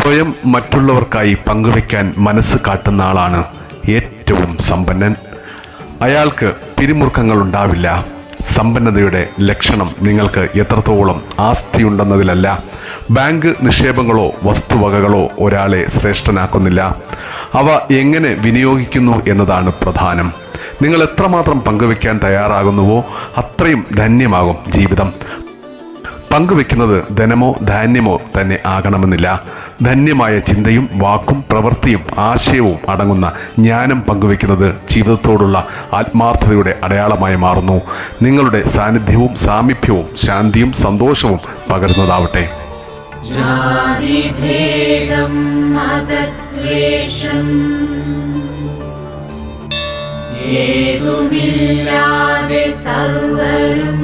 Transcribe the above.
സ്വയം മറ്റുള്ളവർക്കായി പങ്കുവെക്കാൻ മനസ്സ് കാട്ടുന്ന ആളാണ് ഏറ്റവും സമ്പന്നൻ. അയാൾക്ക് പിരിമുറുക്കങ്ങൾ ഉണ്ടാവില്ല. സമ്പന്നതയുടെ ലക്ഷണം നിങ്ങൾക്ക് എത്രത്തോളം ആസ്തിയുണ്ടെന്നതിലല്ല, ബാങ്ക് നിക്ഷേപങ്ങളോ വസ്തുവകകളോ ഒരാളെ ശ്രേഷ്ഠനാക്കുന്നില്ല. അവ എങ്ങനെ വിനിയോഗിക്കുന്നു എന്നതാണ് പ്രധാനം. നിങ്ങൾ എത്രമാത്രം പങ്കുവെക്കാൻ തയ്യാറാകുന്നുവോ അത്രയും ധന്യമാകും ജീവിതം. പങ്കുവെക്കുന്നത് ധനമോ ധാന്യമോ തന്നെ ആകണമെന്നില്ല. ധന്യമായ ചിന്തയും വാക്കും പ്രവൃത്തിയും ആശയവും അടങ്ങുന്ന ജ്ഞാനം പങ്കുവെക്കുന്നത് ജീവിതത്തോടുള്ള ആത്മാർത്ഥതയുടെ അടയാളമായി മാറുന്നു. നിങ്ങളുടെ സാന്നിധ്യവും സാമീപ്യവും ശാന്തിയും സന്തോഷവും പകരുന്നതാവട്ടെ. ജാതിഭേദം മതദ്വേഷം ഏതുമില്ലാതെ സർവരും